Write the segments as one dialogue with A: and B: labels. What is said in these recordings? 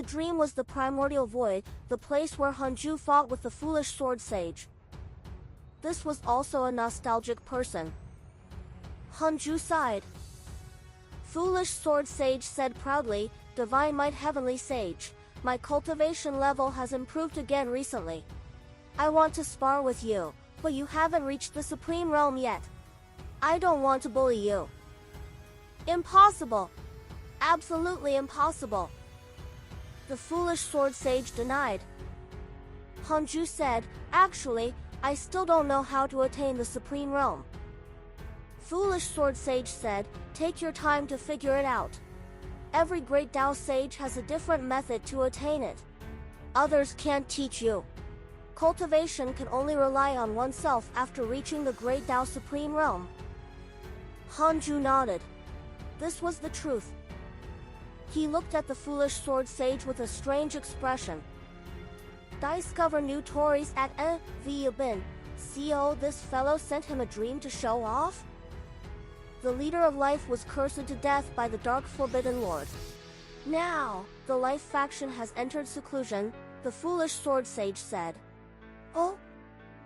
A: The dream was the primordial void, the place where Hanju fought with the foolish sword sage. This was also a nostalgic person. Hanju sighed. Foolish sword sage said proudly, "Divine might heavenly sage, my cultivation level has improved again recently. I want to spar with you, but you haven't reached the supreme realm yet. I don't want to bully you." "Impossible. Absolutely impossible." The foolish sword sage denied. Hanju said, "Actually, I still don't know how to attain the supreme realm." Foolish sword sage said, "Take your time to figure it out. Every great Tao sage has a different method to attain it. Others can't teach you. Cultivation can only rely on oneself after reaching the great Tao supreme realm." Hanju nodded. This was the truth. He looked at the foolish sword sage with a strange expression. "Discover new Tories at Vibin. Co, this fellow sent him a dream to show off?" The leader of life was cursed to death by the dark forbidden lord. Now, the life faction has entered seclusion, the foolish sword sage said. "Oh,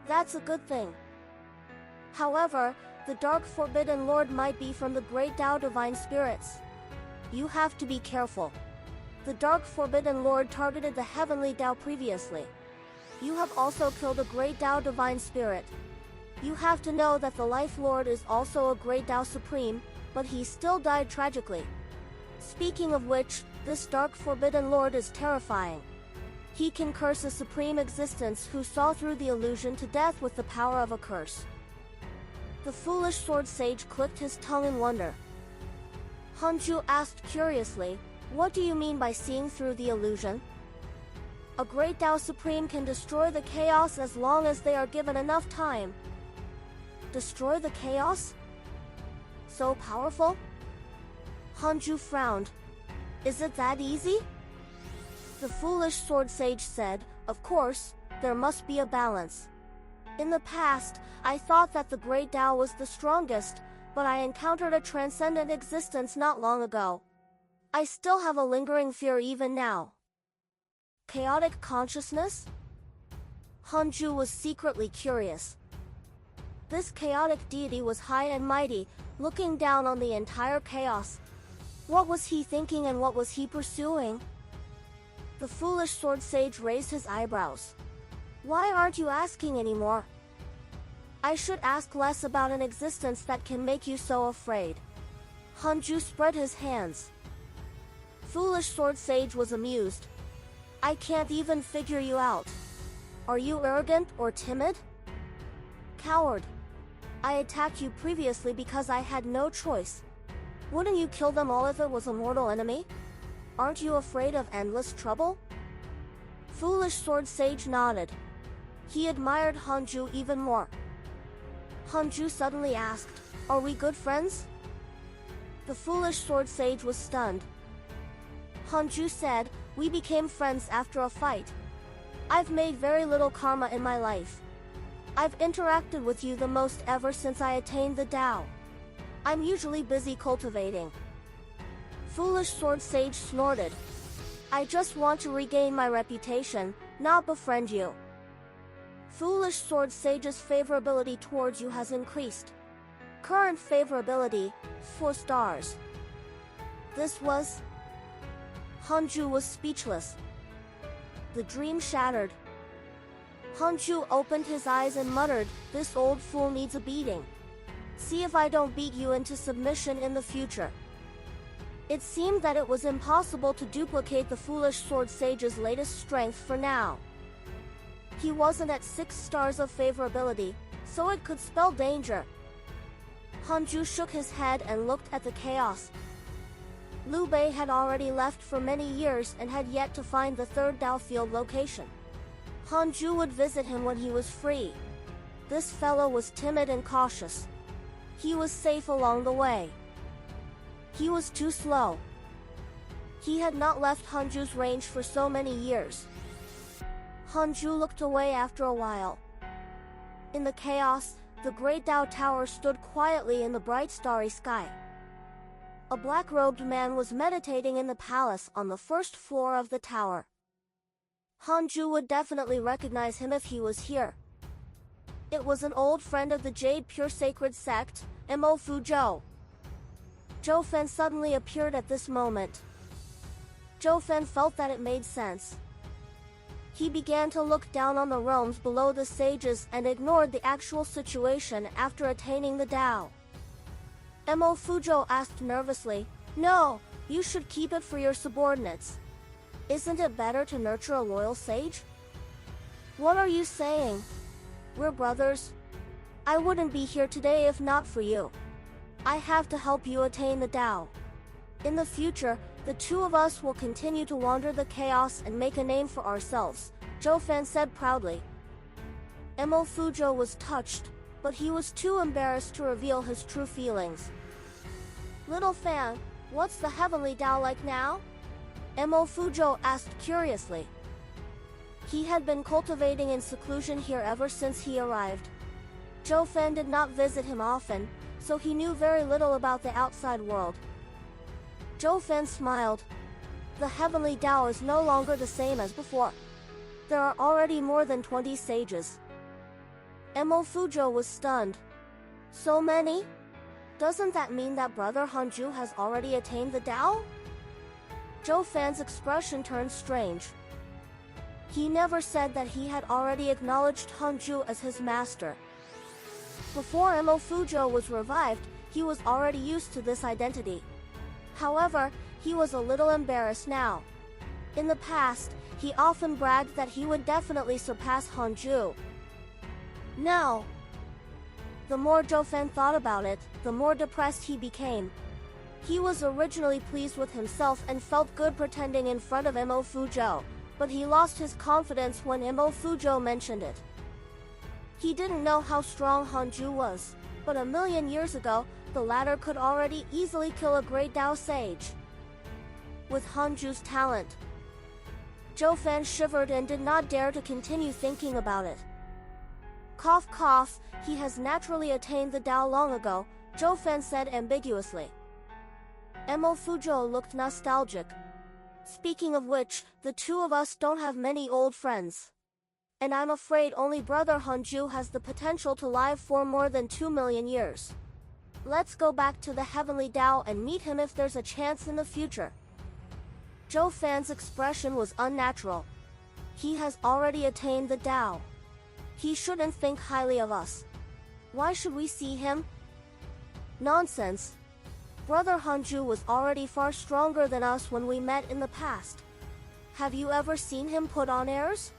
A: that's a good thing. However, the dark forbidden lord might be from the great Tao divine spirits. You have to be careful. The dark forbidden lord targeted the heavenly Tao previously. You have also killed a great Tao divine spirit. You have to know that the life lord is also a great Tao supreme, but he still died tragically. Speaking of which, this dark forbidden lord is terrifying. He can curse a supreme existence who saw through the illusion to death with the power of a curse." The foolish sword sage clicked his tongue in wonder. Hanju asked curiously, "What do you mean by seeing through the illusion?" "A great Tao supreme can destroy the chaos as long as they are given enough time." "Destroy the chaos? So powerful?" Hanju frowned. "Is it that easy?" The foolish sword sage said, "Of course, there must be a balance. In the past, I thought that the great Tao was the strongest, but I encountered a transcendent existence not long ago. I still have a lingering fear even now." Chaotic consciousness? Hanju was secretly curious. This chaotic deity was high and mighty, looking down on the entire chaos. What was he thinking and what was he pursuing? The foolish sword sage raised his eyebrows. "Why aren't you asking anymore? I should ask less about an existence that can make you so afraid." Hanju spread his hands. Foolish sword sage was amused. "I can't even figure you out. Are you arrogant or timid?" "Coward. I attacked you previously because I had no choice. Wouldn't you kill them all if it was a mortal enemy? Aren't you afraid of endless trouble?" Foolish sword sage nodded. He admired Hanju even more. Hanju suddenly asked, "Are we good friends?" The foolish sword sage was stunned. Hanju said, "We became friends after a fight. I've made very little karma in my life. I've interacted with you the most ever since I attained the Tao. I'm usually busy cultivating." Foolish sword sage snorted. "I just want to regain my reputation, not befriend you." Foolish sword sage's favorability towards you has increased. Current favorability, 4 stars. This was... Hanju was speechless. The dream shattered. Hanju opened his eyes and muttered, "This old fool needs a beating. See if I don't beat you into submission in the future." It seemed that it was impossible to duplicate the foolish sword sage's latest strength for now. He wasn't at 6 stars of favorability, so it could spell danger. Hanju shook his head and looked at the chaos. Liu Bei had already left for many years and had yet to find the third Dao field location. Hanju would visit him when he was free. This fellow was timid and cautious. He was safe along the way. He was too slow. He had not left Hanju's range for so many years. Hanju looked away after a while. In the chaos, the great Dao Tower stood quietly in the bright starry sky. A black-robed man was meditating in the palace on the first floor of the tower. Hanju would definitely recognize him if he was here. It was an old friend of the Jade Pure Sacred Sect, Mo Fuzhou. Zhou Fen suddenly appeared at this moment. Zhou Fen felt that it made sense. He began to look down on the realms below the sages and ignored the actual situation after attaining the Tao. Mo Fuzhou asked nervously, "No, you should keep it for your subordinates. Isn't it better to nurture a loyal sage?" "What are you saying? We're brothers. I wouldn't be here today if not for you. I have to help you attain the Tao. In the future, the two of us will continue to wander the chaos and make a name for ourselves," Zhou Fen said proudly. Mo Fuzhou was touched, but he was too embarrassed to reveal his true feelings. "Little Fan, what's the heavenly Tao like now?" Mo Fuzhou asked curiously. He had been cultivating in seclusion here ever since he arrived. Zhou Fen did not visit him often, so he knew very little about the outside world. Zhou Fen smiled. The heavenly Tao is no longer the same as before. There are already more than 20 sages. Mo Fuzhou was stunned. So many? Doesn't that mean that Brother Hanju has already attained the Tao? Zhou Fan's expression turned strange. He never said that he had already acknowledged Hanju as his master. Before Mo Fuzhou was revived, he was already used to this identity. However, he was a little embarrassed now. In the past, he often bragged that he would definitely surpass Hanju. Now, the more Zhou Fen thought about it, the more depressed he became. He was originally pleased with himself and felt good pretending in front of Mo Fuzhou, but he lost his confidence when Mo Fuzhou mentioned it. He didn't know how strong Hanju was, but a million years ago, the latter could already easily kill a great Tao sage. With Hanju's talent, Zhou Fen shivered and did not dare to continue thinking about it. Cough cough, he has naturally attained the Tao long ago, Zhou Fen said ambiguously. Mo Fuzhou looked nostalgic. Speaking of which, the two of us don't have many old friends. And I'm afraid only Brother Hanju has the potential to live for more than 2 million years. Let's go back to the heavenly Tao and meet him if there's a chance in the future. Zhou Fan's expression was unnatural. He has already attained the Tao. He shouldn't think highly of us. Why should we see him? Nonsense. Brother Hanju was already far stronger than us when we met in the past. Have you ever seen him put on airs?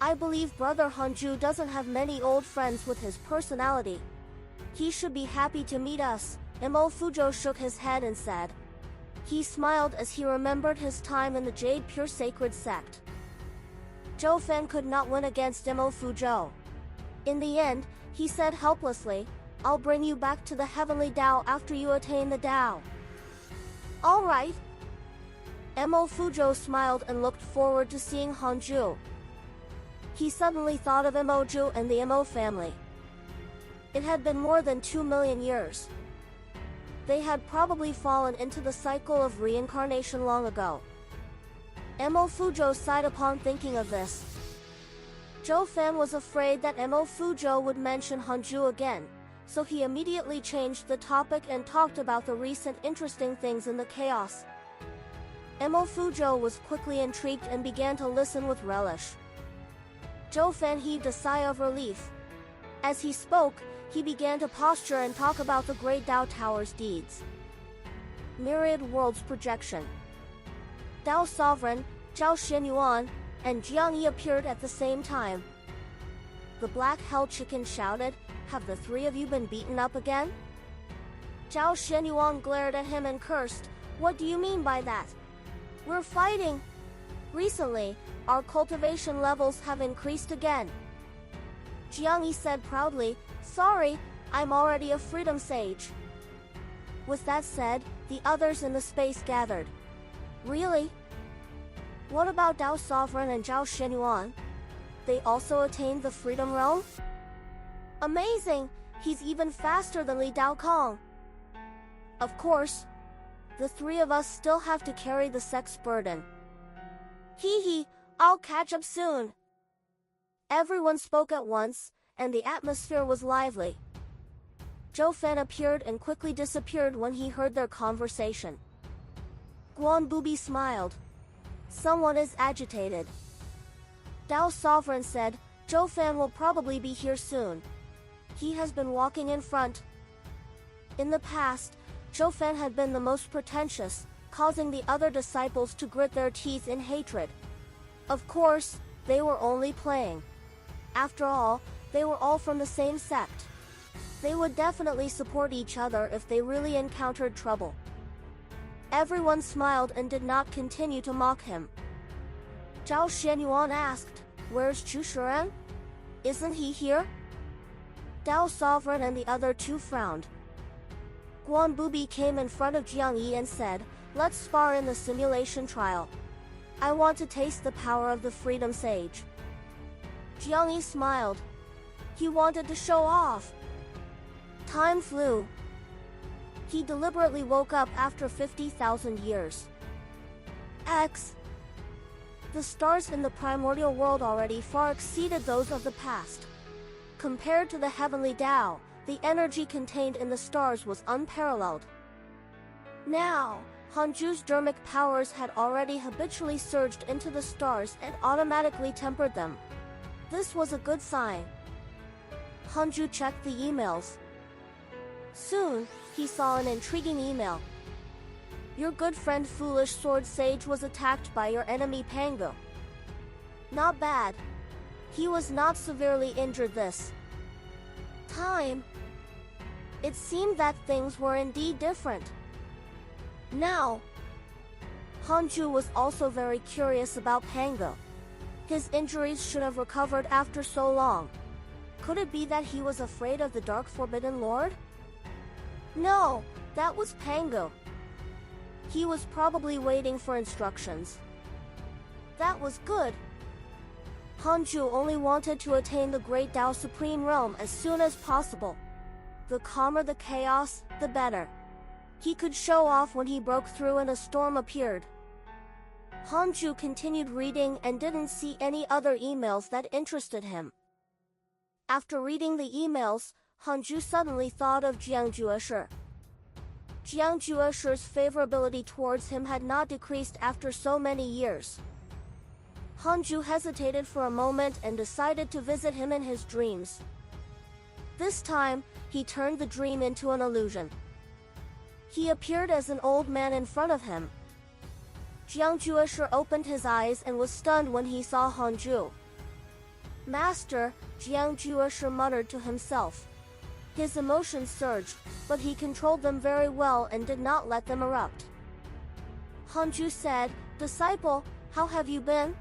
A: I believe Brother Hanju doesn't have many old friends with his personality. He should be happy to meet us, Mo Fuzhou shook his head and said. He smiled as he remembered his time in the Jade Pure Sacred Sect. Zhou Fen could not win against Mo Fuzhou. In the end, he said helplessly, "I'll bring you back to the heavenly Tao after you attain the Tao." "All right." Mo Fuzhou smiled and looked forward to seeing Hanju. He suddenly thought of Moju and the Mo family. It had been more than 2 million years. They had probably fallen into the cycle of reincarnation long ago. Mo Fuzhou sighed upon thinking of this. Zhou Fen was afraid that Mo Fuzhou would mention Hanju again, so he immediately changed the topic and talked about the recent interesting things in the chaos. Mo Fuzhou was quickly intrigued and began to listen with relish. Zhou Fen heaved a sigh of relief. As he spoke, he began to posture and talk about the Great Tao Tower's deeds. Myriad Worlds Projection. Tao Sovereign, Zhao Xinyuan, and Jiang Yi appeared at the same time. The Black Hell Chicken shouted, "Have the three of you been beaten up again?" Zhao Xinyuan glared at him and cursed, "What do you mean by that? We're fighting. Recently, our cultivation levels have increased again." Jiang Yi said proudly, "Sorry, I'm already a freedom sage." With that said, the others in the space gathered. Really? What about Tao Sovereign and Zhao Xinyuan? They also attained the Freedom Realm? Amazing! He's even faster than Li Daokong. Of course. The three of us still have to carry the sex burden. Hee hee, I'll catch up soon. Everyone spoke at once, and the atmosphere was lively. Zhou Fan appeared and quickly disappeared when he heard their conversation. Guan Bubi smiled. Someone is agitated. Dao Sovereign said, Zhou Fan will probably be here soon. He has been walking in front. In the past, Zhou Fan had been the most pretentious, causing the other disciples to grit their teeth in hatred. Of course, they were only playing. After all, they were all from the same sect. They would definitely support each other if they really encountered trouble. Everyone smiled and did not continue to mock him. Zhao Xianyuan asked, Where's Chu Shiren? Isn't he here? Dao Sovereign and the other two frowned. Guan Bubi came in front of Jiang Yi and said, Let's spar in the simulation trial. I want to taste the power of the Freedom Sage. Jiang Yi smiled. He wanted to show off. Time flew. He deliberately woke up after 50,000 years. The stars in the primordial world already far exceeded those of the past. Compared to the heavenly Tao, the energy contained in the stars was unparalleled. Now, Hanju's dermic powers had already habitually surged into the stars and automatically tempered them. This was a good sign. Hanju checked the emails. Soon, he saw an intriguing email. Your good friend Foolish Sword Sage was attacked by your enemy Pango. Not bad. He was not severely injured this time. It seemed that things were indeed different. Now, Hanju was also very curious about Pango. His injuries should have recovered after so long. Could it be that he was afraid of the Dark Forbidden Lord? No, that was Pango. He was probably waiting for instructions. That was good. Hanju only wanted to attain the Great Tao Supreme Realm as soon as possible. The calmer the chaos, the better. He could show off when he broke through and a storm appeared. Hanju continued reading and didn't see any other emails that interested him. After reading the emails, Hanju suddenly thought of Jiang Jueshi. Jiang Jueshi's favorability towards him had not decreased after so many years. Hanju hesitated for a moment and decided to visit him in his dreams. This time, he turned the dream into an illusion. He appeared as an old man in front of him. Jiang Jueshi opened his eyes and was stunned when he saw Hanju. Master, Jiang Jueshi muttered to himself. His emotions surged, but he controlled them very well and did not let them erupt. Hanju said, Disciple, how have you been?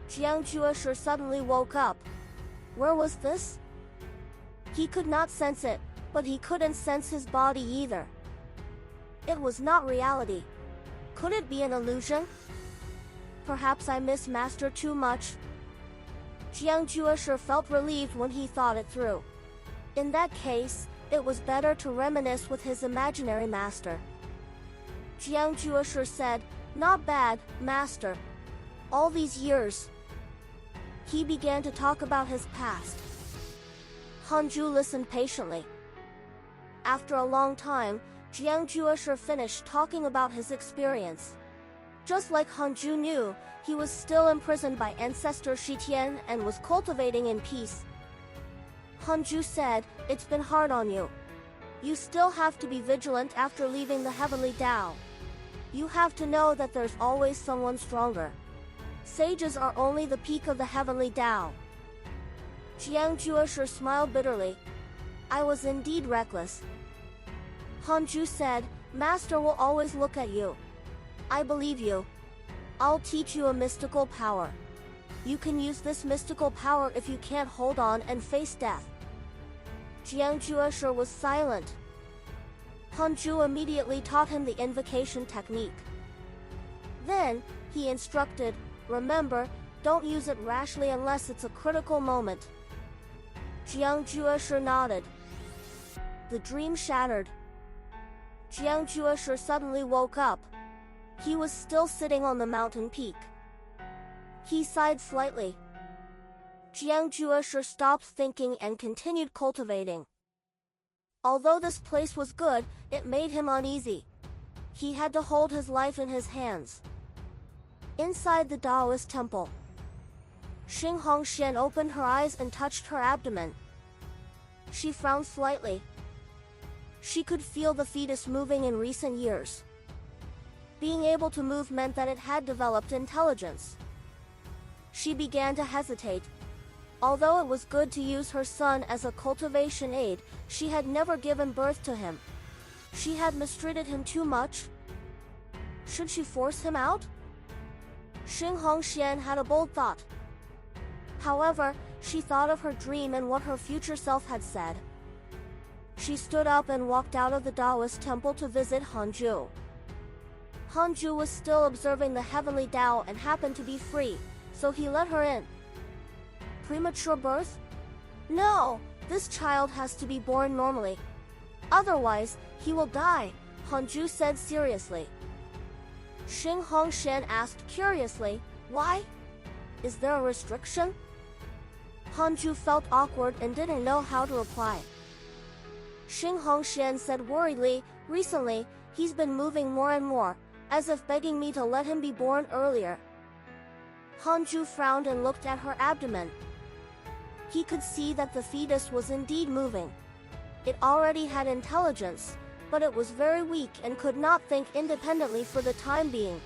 A: Jiang Jueshi suddenly woke up. Where was this? He could not sense it, but he couldn't sense his body either. It was not reality. Could it be an illusion? Perhaps I miss Master too much. Jiang Jueshi felt relieved when he thought it through. In that case, it was better to reminisce with his imaginary master. Jiang Jueshi said, Not bad, Master. All these years. He began to talk about his past. Hanju listened patiently. After a long time, Jiang Jueshi finished talking about his experience. Just like Hanju knew, he was still imprisoned by Ancestor Shitian and was cultivating in peace. Hanju said, It's been hard on you. You still have to be vigilant after leaving the Heavenly Tao. You have to know that there's always someone stronger. Sages are only the peak of the Heavenly Tao. Jiang Jueshi smiled bitterly. I was indeed reckless. Hanju said, Master will always look at you. I believe you. I'll teach you a mystical power. You can use this mystical power if you can't hold on and face death. Jiang Jueshi was silent. Hanju immediately taught him the invocation technique. Then, he instructed, Remember, don't use it rashly unless it's a critical moment. Jiang Jueshi nodded. The dream shattered. Jiangjuesher suddenly woke up. He was still sitting on the mountain peak. He sighed slightly. Jiangjuesher stopped thinking and continued cultivating. Although this place was good, it made him uneasy. He had to hold his life in his hands. Inside the Taoist temple, Xing Hongxian opened her eyes and touched her abdomen. She frowned slightly. She could feel the fetus moving in recent years. Being able to move meant that it had developed intelligence. She began to hesitate. Although it was good to use her son as a cultivation aid, she had never given birth to him. She had mistreated him too much. Should she force him out? Xing Hongxian had a bold thought. However, she thought of her dream and what her future self had said. She stood up and walked out of the Taoist temple to visit Hanju. Hanju was still observing the heavenly Tao and happened to be free, so he let her in. Premature birth? No, this child has to be born normally. Otherwise, he will die, Hanju said seriously. Xing Hongxian asked curiously, why? Is there a restriction? Hanju felt awkward and didn't know how to reply. Xing Hongxian said worriedly, recently, he's been moving more and more, as if begging me to let him be born earlier. Hanju frowned and looked at her abdomen. He could see that the fetus was indeed moving. It already had intelligence, but it was very weak and could not think independently for the time being.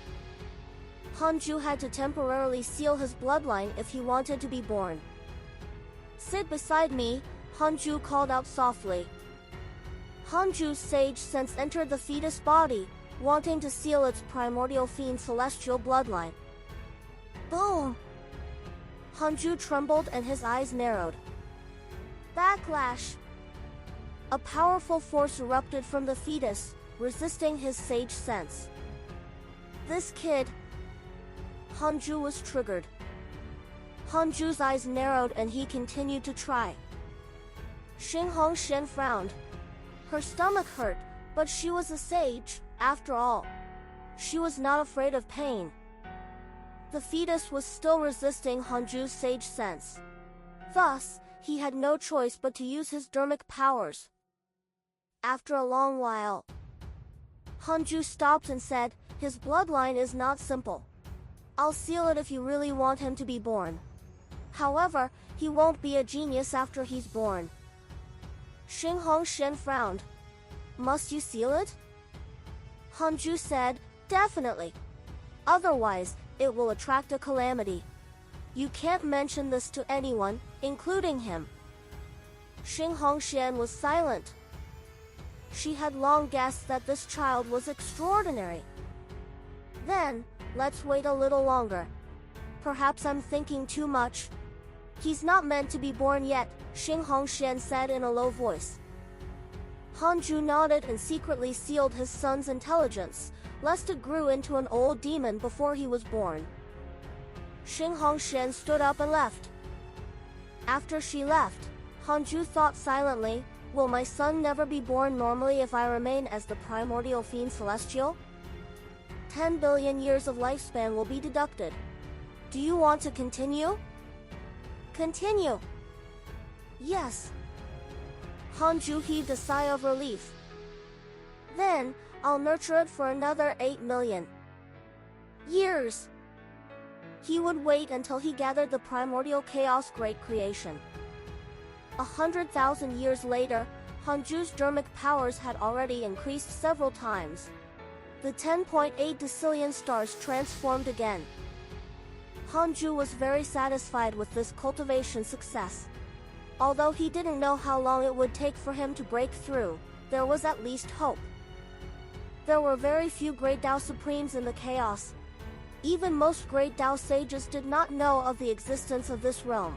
A: Hanju had to temporarily seal his bloodline if he wanted to be born. Sit beside me, Hanju called out softly. Hanju's sage sense entered the fetus body, wanting to seal its primordial fiend celestial bloodline. Boom! Hanju trembled and his eyes narrowed. Backlash! A powerful force erupted from the fetus, resisting his sage sense. This kid... Hanju was triggered. Hanju's eyes narrowed and he continued to try. Xing Hongxian frowned. Her stomach hurt, but she was a sage, after all. She was not afraid of pain. The fetus was still resisting Hanju's sage sense. Thus, he had no choice but to use his dermic powers. After a long while, Hanju stopped and said, his bloodline is not simple. I'll seal it if you really want him to be born. However, he won't be a genius after he's born. Xing Hongxian frowned. Must you seal it? Hanju said, definitely. Otherwise, it will attract a calamity. You can't mention this to anyone, including him. Xing Hongxian was silent. She had long guessed that this child was extraordinary. Then, let's wait a little longer. Perhaps I'm thinking too much. He's not meant to be born yet, Xing Hongxian said in a low voice. Hanju nodded and secretly sealed his son's intelligence, lest it grew into an old demon before he was born. Xing Hongxian stood up and left. After she left, Hanju thought silently, will my son never be born normally if I remain as the primordial fiend celestial? 10 billion years of lifespan will be deducted. Do you want to continue? Continue. Yes. Hanju heaved a sigh of relief. Then, I'll nurture it for another 8 million years. He would wait until he gathered the primordial chaos great creation. 100,000 years later, Hanju's dermic powers had already increased several times. The 10.8 decillion stars transformed again. Hanju was very satisfied with this cultivation success. Although he didn't know how long it would take for him to break through, there was at least hope. There were very few Great Tao Supremes in the chaos. Even most Great Tao sages did not know of the existence of this realm.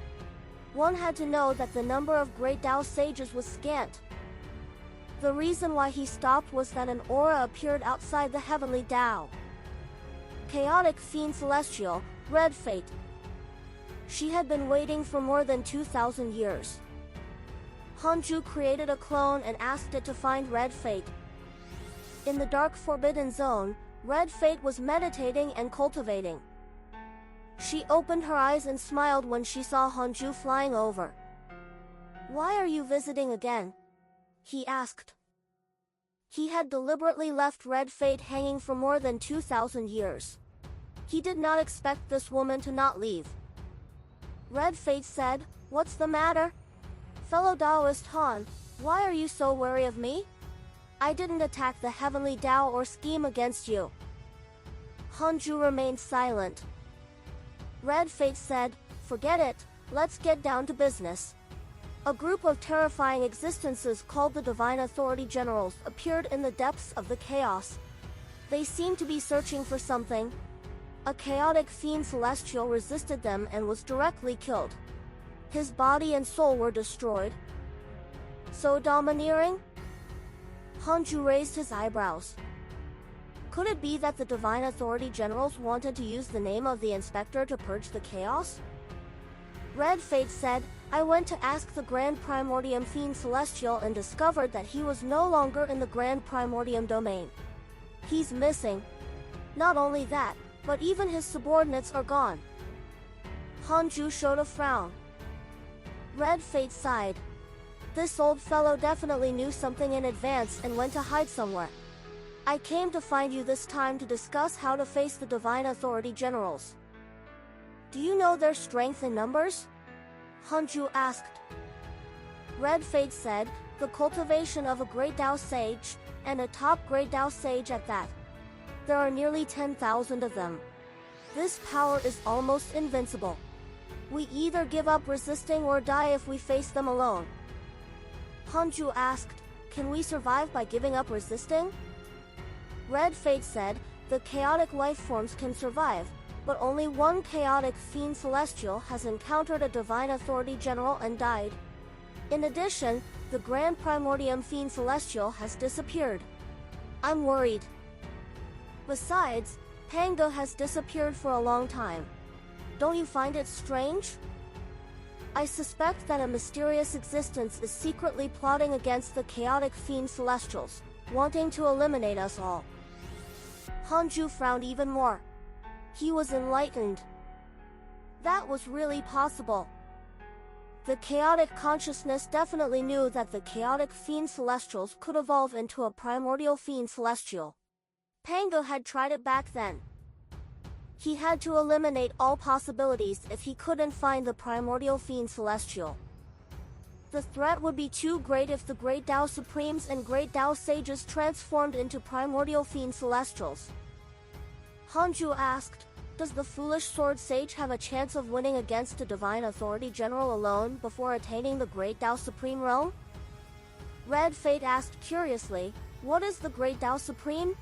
A: One had to know that the number of Great Tao sages was scant. The reason why he stopped was that an aura appeared outside the heavenly Tao. Chaotic Fiend Celestial, Red Fate. She had been waiting for more than 2,000 years. Hanju created a clone and asked it to find Red Fate. In the dark forbidden zone, Red Fate was meditating and cultivating. She opened her eyes and smiled when she saw Hanju flying over. "Why are you visiting again?" he asked. He had deliberately left Red Fate hanging for more than 2,000 years. He did not expect this woman to not leave. Red Fate said, "What's the matter? Fellow Taoist Han, why are you so wary of me? I didn't attack the heavenly Tao or scheme against you." Hanju remained silent. Red Fate said, "Forget it, let's get down to business." A group of terrifying existences called the Divine Authority Generals appeared in the depths of the chaos. They seemed to be searching for something. A chaotic fiend celestial resisted them and was directly killed. His body and soul were destroyed. So domineering? Hanju raised his eyebrows. Could it be that the Divine Authority Generals wanted to use the name of the Inspector to purge the chaos? Red Fate said, "I went to ask the Grand Primordium Fiend Celestial and discovered that he was no longer in the Grand Primordium domain. He's missing. Not only that, but even his subordinates are gone." Hanju showed a frown. Red Fate sighed. This old fellow definitely knew something in advance and went to hide somewhere. "I came to find you this time to discuss how to face the Divine Authority Generals. Do you know their strength in numbers?" Hanju asked. Red Fate said, "The cultivation of a great Tao sage, and a top great Tao sage at that. There are nearly 10,000 of them. This power is almost invincible. We either give up resisting or die if we face them alone." Hanju asked, "Can we survive by giving up resisting?" Red Fate said, "The chaotic life forms can survive, but only one chaotic fiend celestial has encountered a Divine Authority General and died. In addition, the Grand Primordium Fiend Celestial has disappeared. I'm worried. Besides, Pango has disappeared for a long time. Don't you find it strange? I suspect that a mysterious existence is secretly plotting against the chaotic fiend celestials, wanting to eliminate us all." Hanju frowned even more. He was enlightened. That was really possible. The chaotic consciousness definitely knew that the chaotic fiend celestials could evolve into a primordial fiend celestial. Pango had tried it back then. He had to eliminate all possibilities if he couldn't find the primordial fiend celestial. The threat would be too great if the Great Tao Supremes and Great Tao Sages transformed into primordial fiend celestials. Hanju asked, "Does the foolish sword sage have a chance of winning against the Divine Authority General alone before attaining the Great Tao Supreme realm?" Red Fate asked curiously, "What is the Great Tao Supreme?"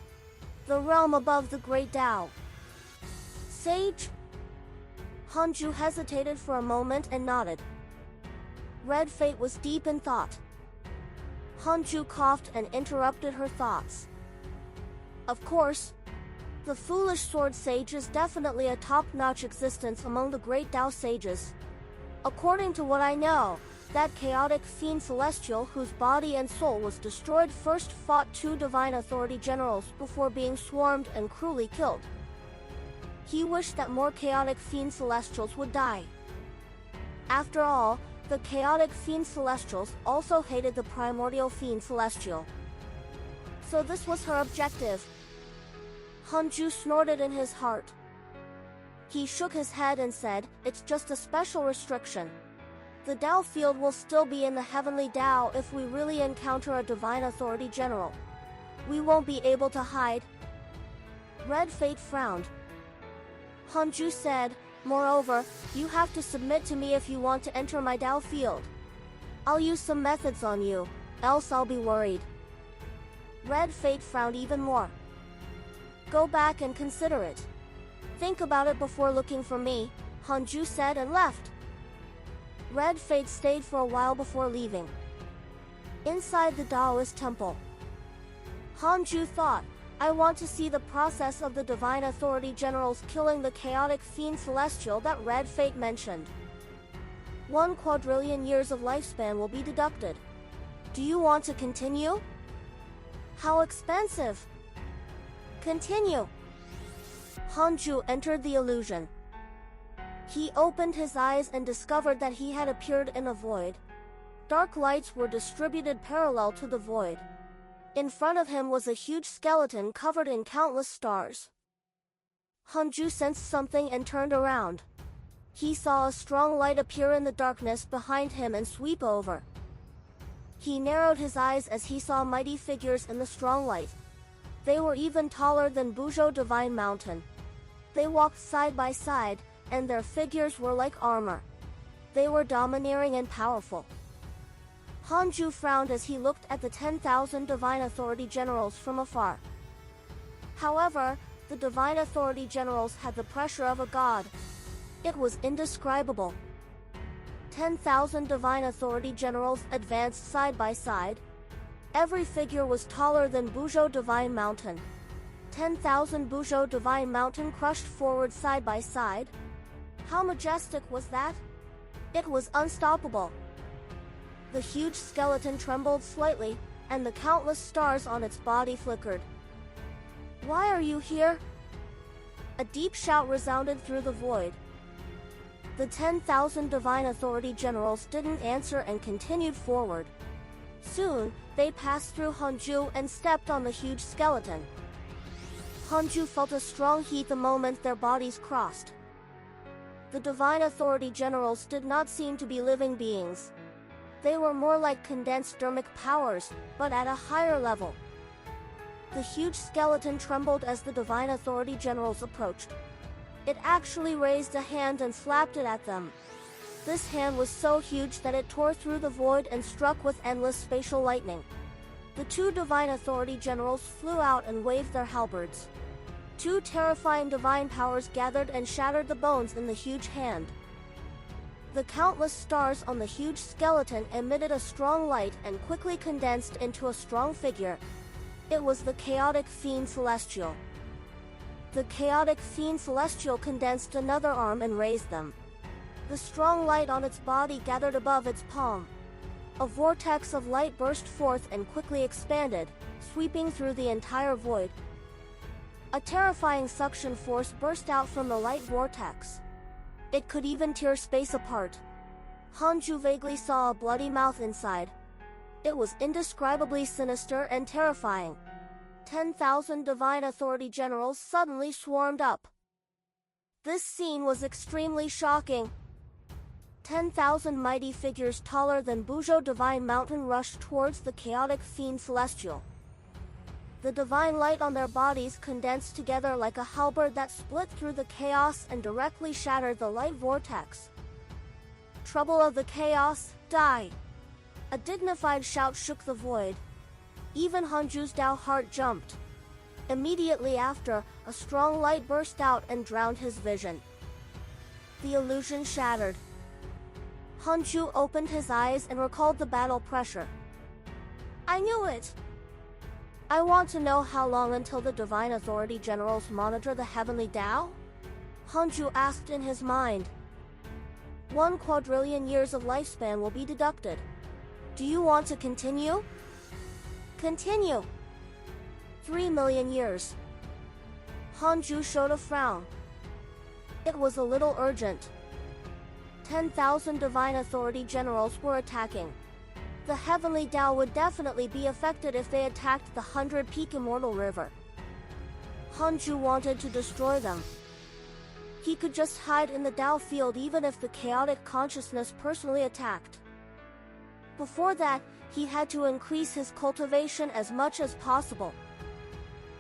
A: "The realm above the Great Tao." "Sage?" Hanju hesitated for a moment and nodded. Red Fate was deep in thought. Hanju coughed and interrupted her thoughts. "Of course. The foolish sword sage is definitely a top-notch existence among the great Tao sages. According to what I know, that chaotic fiend celestial whose body and soul was destroyed first fought 2 Divine Authority Generals before being swarmed and cruelly killed. He wished that more chaotic fiend celestials would die. After all, the chaotic fiend celestials also hated the primordial fiend celestial. So this was her objective." Hanju snorted in his heart. He shook his head and said, "It's just a special restriction. The Tao field will still be in the heavenly Tao if we really encounter a Divine Authority General. We won't be able to hide." Red Fate frowned. Hanju said, "Moreover, you have to submit to me if you want to enter my Tao field. I'll use some methods on you, else I'll be worried." Red Fate frowned even more. "Go back and consider it. Think about it before looking for me," Hanju said and left. Red Fate stayed for a while before leaving. Inside the Taoist temple, Hanju thought, "I want to see the process of the Divine Authority Generals killing the chaotic fiend celestial that Red Fate mentioned. 1 quadrillion years of lifespan will be deducted. Do you want to continue?" "How expensive," Continue. Hanju entered the illusion. He opened his eyes and discovered that he had appeared in a void. Dark lights were distributed parallel to the void. In front of him was a huge skeleton covered in countless stars. Hanju sensed something and turned around. He saw a strong light appear in the darkness behind him and sweep over. He narrowed his eyes as he saw mighty figures in the strong light. They were even taller than Buzhou Divine Mountain. They walked side by side, and their figures were like armor. They were domineering and powerful. Hanju frowned as he looked at the 10,000 Divine Authority Generals from afar. However, the Divine Authority Generals had the pressure of a god. It was indescribable. 10,000 Divine Authority Generals advanced side by side. Every figure was taller than Buzhou Divine Mountain. 10,000 Buzhou Divine Mountain crushed forward side by side. How majestic was that? It was unstoppable. The huge skeleton trembled slightly, and the countless stars on its body flickered. Why are you here? A deep shout resounded through the void. The 10,000 Divine Authority Generals didn't answer and continued forward. Soon, they passed through Hanju and stepped on the huge skeleton. Hanju felt a strong heat the moment their bodies crossed. The Divine Authority Generals did not seem to be living beings. They were more like condensed dermic powers, but at a higher level. The huge skeleton trembled as the Divine Authority Generals approached. It actually raised a hand and slapped it at them. This hand was so huge that it tore through the void and struck with endless spatial lightning. The two Divine Authority Generals flew out and waved their halberds. Two terrifying divine powers gathered and shattered the bones in the huge hand. The countless stars on the huge skeleton emitted a strong light and quickly condensed into a strong figure. It was the chaotic fiend Celestial. The chaotic fiend Celestial condensed another arm and raised them. The strong light on its body gathered above its palm. A vortex of light burst forth and quickly expanded, sweeping through the entire void. A terrifying suction force burst out from the light vortex. It could even tear space apart. Hanju vaguely saw a bloody mouth inside. It was indescribably sinister and terrifying. 10,000 Divine Authority Generals suddenly swarmed up. This scene was extremely shocking. 10,000 mighty figures taller than Buzhou Divine Mountain rushed towards the chaotic fiend Celestial. The divine light on their bodies condensed together like a halberd that split through the chaos and directly shattered the light vortex. Trouble of the chaos, die! A dignified shout shook the void. Even Hanju's Dao heart jumped. Immediately after, a strong light burst out and drowned his vision. The illusion shattered. Hanju opened his eyes and recalled the battle pressure. I knew it! I want to know how long until the Divine Authority Generals monitor the Heavenly Tao? Hanju asked in his mind. 1 quadrillion years of lifespan will be deducted. Do you want to continue? Continue. 3 million years. Hanju showed a frown. It was a little urgent. 10,000 Divine Authority Generals were attacking. The Heavenly Tao would definitely be affected if they attacked the 100-peak Immortal River. Hanju wanted to destroy them. He could just hide in the Tao field even if the chaotic consciousness personally attacked. Before that, he had to increase his cultivation as much as possible.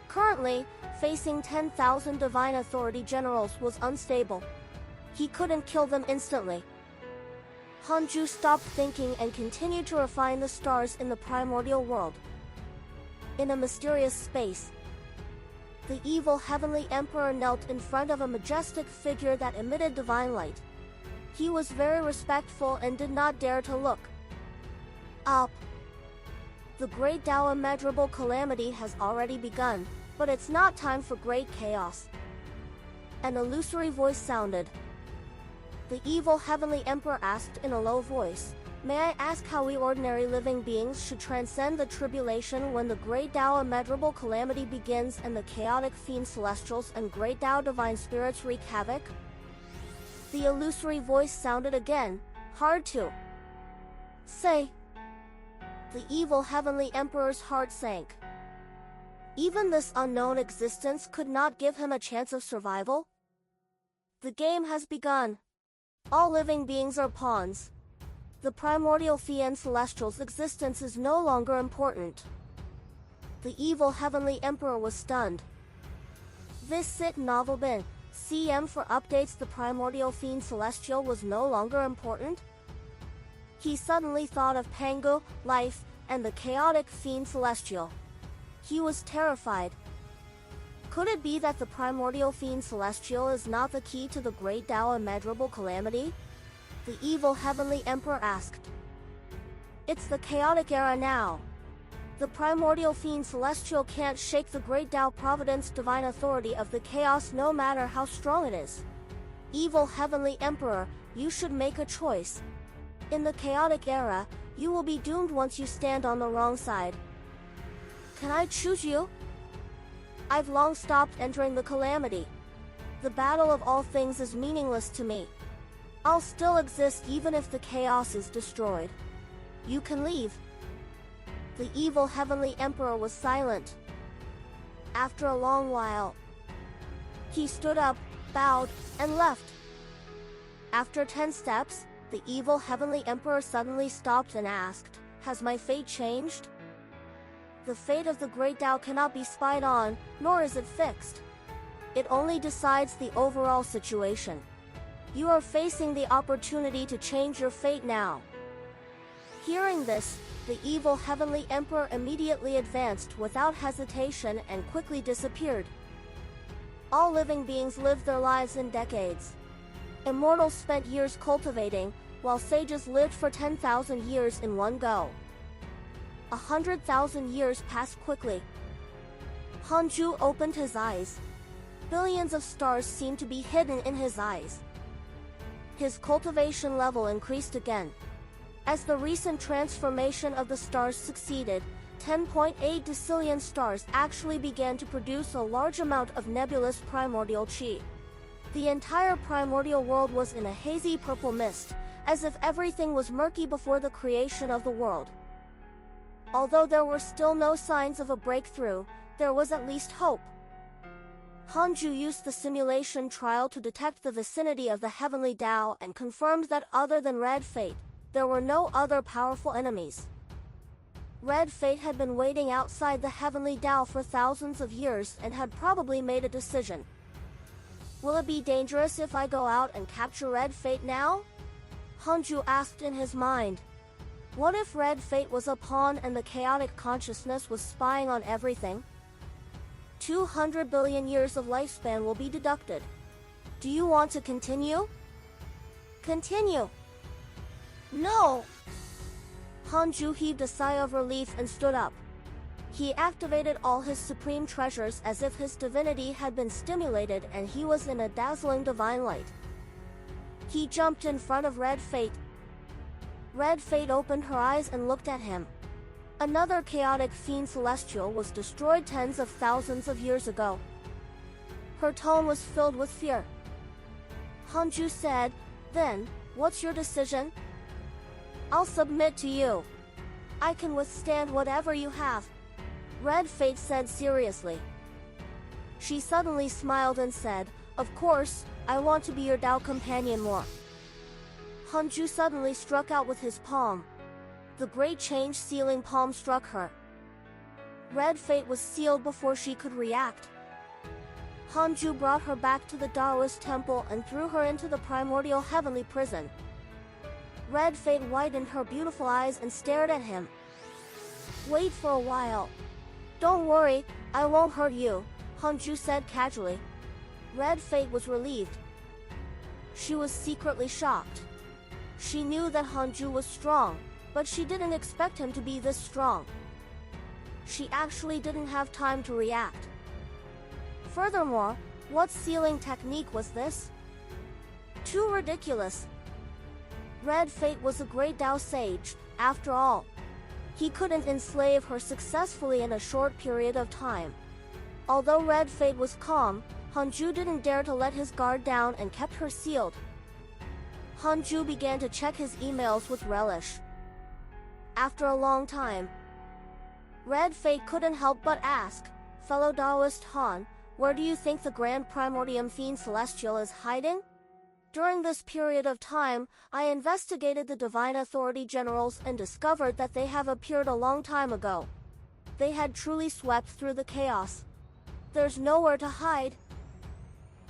A: Currently, facing 10,000 Divine Authority Generals was unstable. He couldn't kill them instantly. Hanju stopped thinking and continued to refine the stars in the primordial world. In a mysterious space, the evil Heavenly Emperor knelt in front of a majestic figure that emitted divine light. He was very respectful and did not dare to look up. The great Tao immeasurable calamity has already begun, but it's not time for great chaos. An illusory voice sounded. The evil Heavenly Emperor asked in a low voice, May I ask how we ordinary living beings should transcend the tribulation when the great Tao immeasurable calamity begins and the chaotic fiend celestials and great Tao divine spirits wreak havoc? The illusory voice sounded again, hard to say. The evil heavenly emperor's heart sank. Even this unknown existence could not give him a chance of survival? The game has begun. All living beings are pawns. The primordial fiend celestial's existence is no longer important. The evil heavenly emperor was stunned. Visit novel bin. CM for updates. The primordial fiend celestial was no longer important? He suddenly thought of Pangu, life, and the chaotic fiend celestial. He was terrified. Could it be that the primordial fiend celestial is not the key to the great Tao immeasurable calamity? The evil heavenly emperor asked. It's the chaotic era now. The primordial fiend celestial can't shake the great Tao Providence divine authority of the chaos no matter how strong it is. Evil heavenly emperor, you should make a choice. In the chaotic era, you will be doomed once you stand on the wrong side. Can I choose you? I've long stopped entering the calamity. The battle of all things is meaningless to me. I'll still exist even if the chaos is destroyed. You can leave. The evil heavenly emperor was silent. After a long while, he stood up, bowed, and left. After 10 steps, the evil heavenly emperor suddenly stopped and asked, "Has my fate changed?" The fate of the great Tao cannot be spied on, nor is it fixed. It only decides the overall situation. You are facing the opportunity to change your fate now. Hearing this, the evil heavenly emperor immediately advanced without hesitation and quickly disappeared. All living beings lived their lives in decades. Immortals spent years cultivating, while sages lived for 10,000 years in one go. 100,000 years passed quickly. Hanju opened his eyes. Billions of stars seemed to be hidden in his eyes. His cultivation level increased again. As the recent transformation of the stars succeeded, 10.8 decillion stars actually began to produce a large amount of nebulous primordial chi. The entire primordial world was in a hazy purple mist, as if everything was murky before the creation of the world. Although there were still no signs of a breakthrough, there was at least hope. Hanju used the simulation trial to detect the vicinity of the heavenly Tao and confirmed that other than Red Fate, there were no other powerful enemies. Red Fate had been waiting outside the heavenly Tao for thousands of years and had probably made a decision. Will it be dangerous if I go out and capture Red Fate now? Hanju asked in his mind. What if Red Fate was a pawn and the chaotic consciousness was spying on everything? 200 billion years of lifespan will be deducted. Do you want to continue? Continue. No! Hanju heaved a sigh of relief and stood up. He activated all his supreme treasures as if his divinity had been stimulated and he was in a dazzling divine light. He jumped in front of Red Fate. Red Fate opened her eyes and looked at him. Another chaotic fiend celestial was destroyed tens of thousands of years ago. Her tone was filled with fear. Hanju said, "Then, what's your decision?" "I'll submit to you. I can withstand whatever you have," Red Fate said seriously. She suddenly smiled and said, "Of course, I want to be your Tao companion more." Hanju suddenly struck out with his palm. The great change sealing palm struck her. Red Fate was sealed before she could react. Hanju brought her back to the Taoist temple and threw her into the primordial heavenly prison. Red Fate widened her beautiful eyes and stared at him. "Wait for a while. Don't worry, I won't hurt you," Hanju said casually. Red Fate was relieved. She was secretly shocked. She knew that Hanju was strong, but she didn't expect him to be this strong. She actually didn't have time to react. Furthermore, what sealing technique was this? Too ridiculous. Red Fate was a great Tao sage, after all. He couldn't enslave her successfully in a short period of time. Although Red Fate was calm, Hanju didn't dare to let his guard down and kept her sealed. Hanju began to check his emails with relish. After a long time, Red Fate couldn't help but ask, "Fellow Taoist Han, where do you think the Grand Primordium Fiend Celestial is hiding?" During this period of time, I investigated the Divine Authority Generals and discovered that they have appeared a long time ago. They had truly swept through the chaos. There's nowhere to hide.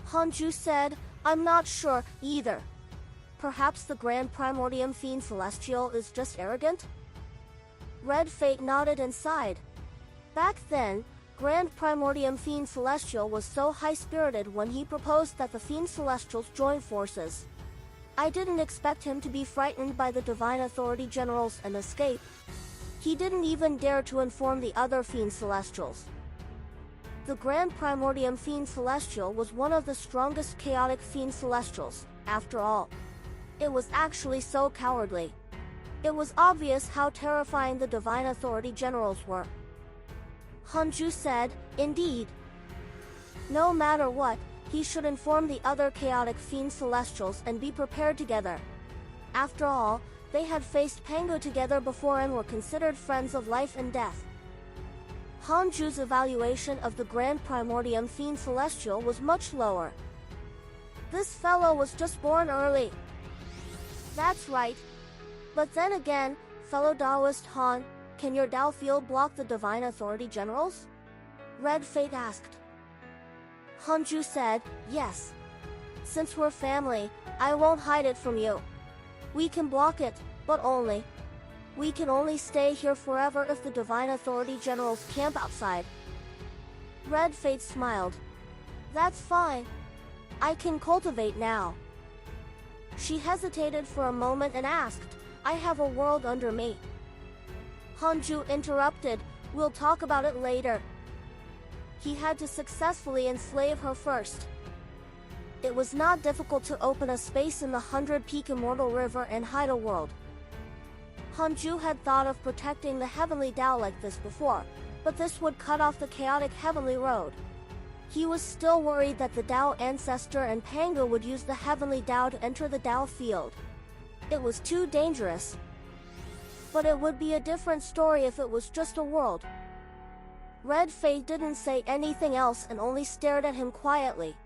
A: Hanju said, "I'm not sure, either. Perhaps the Grand Primordium Fiend Celestial is just arrogant?" Red Fate nodded and sighed. Back then, Grand Primordium Fiend Celestial was so high-spirited when he proposed that the Fiend Celestials join forces. I didn't expect him to be frightened by the Divine Authority Generals and escape. He didn't even dare to inform the other Fiend Celestials. The Grand Primordium Fiend Celestial was one of the strongest chaotic Fiend Celestials, after all. It was actually so cowardly. It was obvious how terrifying the Divine Authority Generals were. Hanju said, "Indeed. No matter what, he should inform the other chaotic Fiend Celestials and be prepared together. After all, they had faced Pango together before and were considered friends of life and death." Hanju's evaluation of the Grand Primordium Fiend Celestial was much lower. This fellow was just born early. That's right. But then again, fellow Taoist Han, can your Tao field block the Divine Authority Generals? Red Fate asked. Hanju said, "Yes. Since we're family, I won't hide it from you. We can block it, but only. We can only stay here forever if the Divine Authority Generals camp outside." Red Fate smiled. "That's fine. I can cultivate now." She hesitated for a moment and asked, "I have a world under me." Hanju interrupted, "We'll talk about it later." He had to successfully enslave her first. It was not difficult to open a space in the 100-peak Immortal River and hide a world. Hanju had thought of protecting the Heavenly Tao like this before, but this would cut off the chaotic Heavenly Road. He was still worried that the Tao Ancestor and Pango would use the Heavenly Tao to enter the Tao field. It was too dangerous. But it would be a different story if it was just a world. Red Fate didn't say anything else and only stared at him quietly.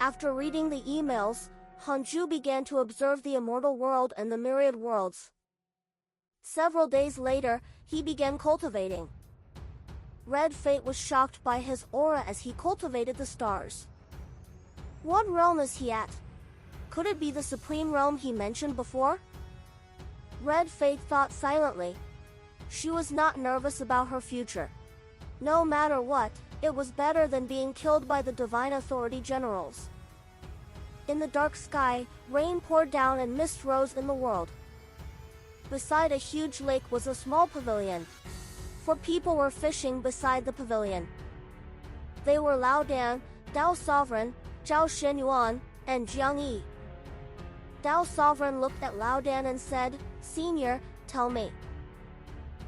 A: After reading the emails, Hanju began to observe the immortal world and the myriad worlds. Several days later, he began cultivating. Red Fate was shocked by his aura as he cultivated the stars. What realm is he at? Could it be the supreme realm he mentioned before? Red Fate thought silently. She was not nervous about her future. No matter what, it was better than being killed by the Divine Authority Generals. In the dark sky, rain poured down and mist rose in the world. Beside a huge lake was a small pavilion. 4 people were fishing beside the pavilion. They were Lao Dan, Tao Sovereign, Zhao Shenyuan, and Jiang Yi. Tao Sovereign looked at Lao Dan and said, "Senior, tell me."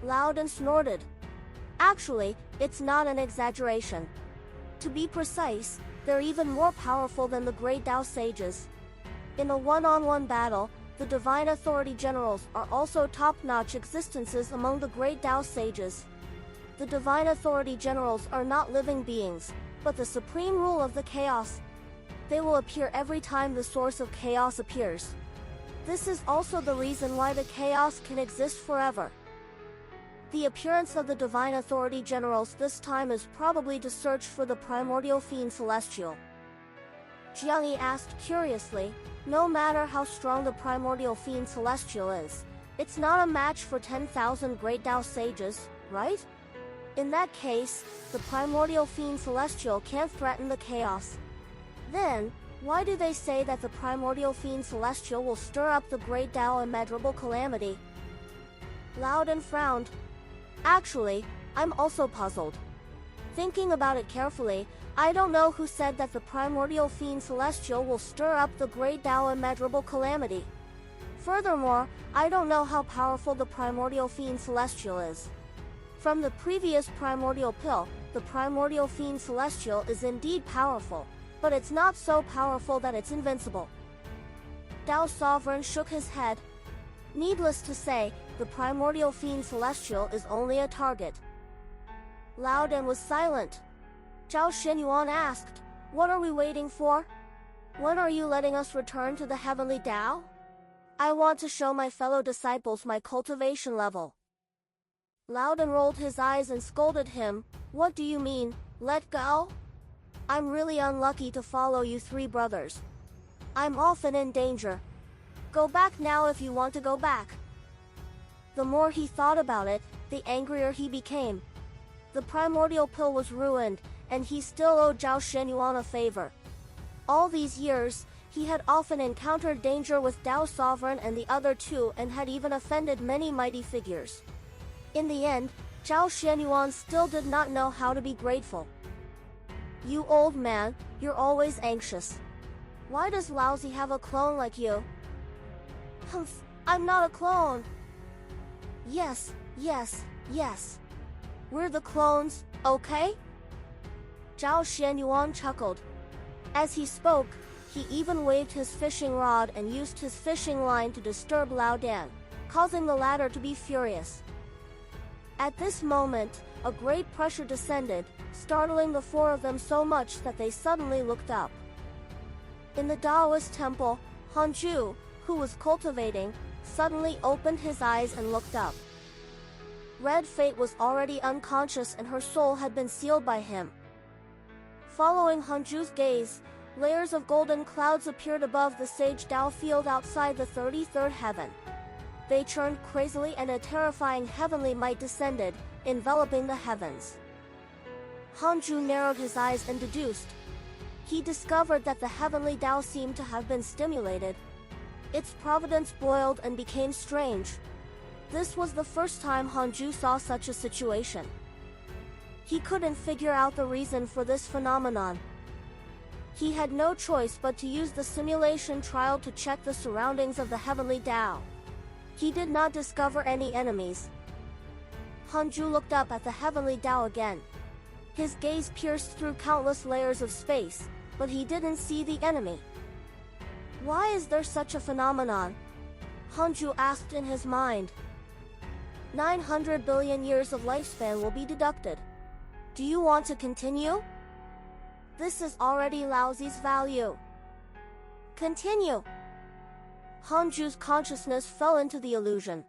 A: Lao Dan snorted. "Actually, it's not an exaggeration. To be precise, they're even more powerful than the great Tao sages. In a one-on-one battle, the Divine Authority Generals are also top-notch existences among the great Tao sages. The Divine Authority Generals are not living beings, but the supreme rule of the chaos. They will appear every time the source of chaos appears. This is also the reason why the chaos can exist forever. The appearance of the Divine Authority Generals this time is probably to search for the primordial Fiend Celestial." Jiang Yi asked curiously, "No matter how strong the primordial Fiend Celestial is, it's not a match for 10,000 great Tao sages, right? In that case, the primordial Fiend Celestial can't threaten the chaos. Then, why do they say that the primordial Fiend Celestial will stir up the great Tao immeasurable calamity?" Loudon frowned. "Actually, I'm also puzzled. Thinking about it carefully, I don't know who said that the primordial Fiend Celestial will stir up the great Tao immeasurable calamity. Furthermore, I don't know how powerful the primordial fiend Celestial is. From the previous primordial pill, the primordial fiend Celestial is indeed powerful, but it's not so powerful that it's invincible. Dao Sovereign shook his head. Needless to say, the primordial fiend Celestial is only a target. Lao Dan was silent. Zhao Xinyuan asked, "What are we waiting for? When are you letting us return to the heavenly Tao? I want to show my fellow disciples my cultivation level." Lao Dan rolled his eyes and scolded him. "What do you mean, let go? I'm really unlucky to follow you three brothers. I'm often in danger. Go back now if you want to go back." The more he thought about it, the angrier he became. The primordial pill was ruined, and he still owed Zhao Shenyuan a favor. All these years, he had often encountered danger with Dao Sovereign and the other two and had even offended many mighty figures. In the end, Zhao Shenyuan still did not know how to be grateful. "You old man, you're always anxious. Why does Laozi have a clone like you?" "Humph, I'm not a clone." Yes. We're the clones, okay?" Zhao Shenyuan chuckled. As he spoke, he even waved his fishing rod and used his fishing line to disturb Lao Dan, causing the latter to be furious. At this moment, a great pressure descended, startling the four of them so much that they suddenly looked up. In the Taoist temple, Hanju, who was cultivating, suddenly opened his eyes and looked up. Red Fate was already unconscious and her soul had been sealed by him. Following Hanju's gaze, layers of golden clouds appeared above the sage Dao field outside the 33rd heaven. They churned crazily and a terrifying heavenly might descended, enveloping the heavens. Hanju narrowed his eyes and deduced. He discovered that the heavenly Dao seemed to have been stimulated. Its providence boiled and became strange. This was the first time Hanju saw such a situation. He couldn't figure out the reason for this phenomenon. He had no choice but to use the simulation trial to check the surroundings of the heavenly Dao. He did not discover any enemies. Hanju looked up at the heavenly Dao again. His gaze pierced through countless layers of space, but he didn't see the enemy. Why is there such a phenomenon? Hanju asked in his mind. 900 billion years of lifespan will be deducted. Do you want to continue? This is already Laozi's value. Continue. Hanju's consciousness fell into the illusion.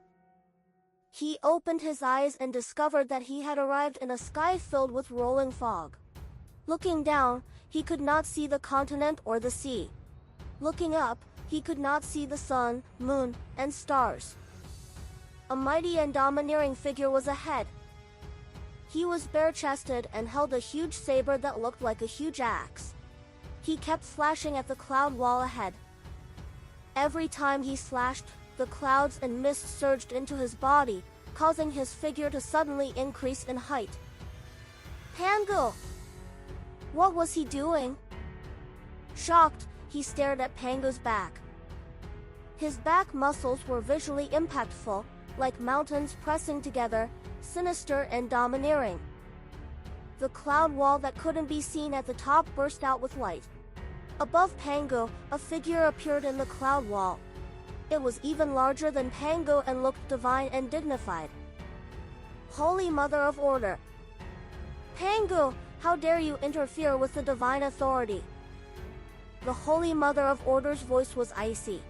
A: He opened his eyes and discovered that he had arrived in a sky filled with rolling fog. Looking down, he could not see the continent or the sea. Looking up, he could not see the sun, moon, and stars. A mighty and domineering figure was ahead. He was bare-chested and held a huge saber that looked like a huge axe. He kept slashing at the cloud wall ahead. Every time he slashed, the clouds and mist surged into his body, causing his figure to suddenly increase in height. Pangu! What was he doing? Shocked, he stared at Pangu's back. His back muscles were visually impactful, like mountains pressing together, sinister and domineering. The cloud wall that couldn't be seen at the top burst out with light. Above Pangu, a figure appeared in the cloud wall. It was even larger than Pangu and looked divine and dignified. Holy Mother of Order! Pangu, how dare you interfere with the divine authority? The Holy Mother of Order's voice was icy.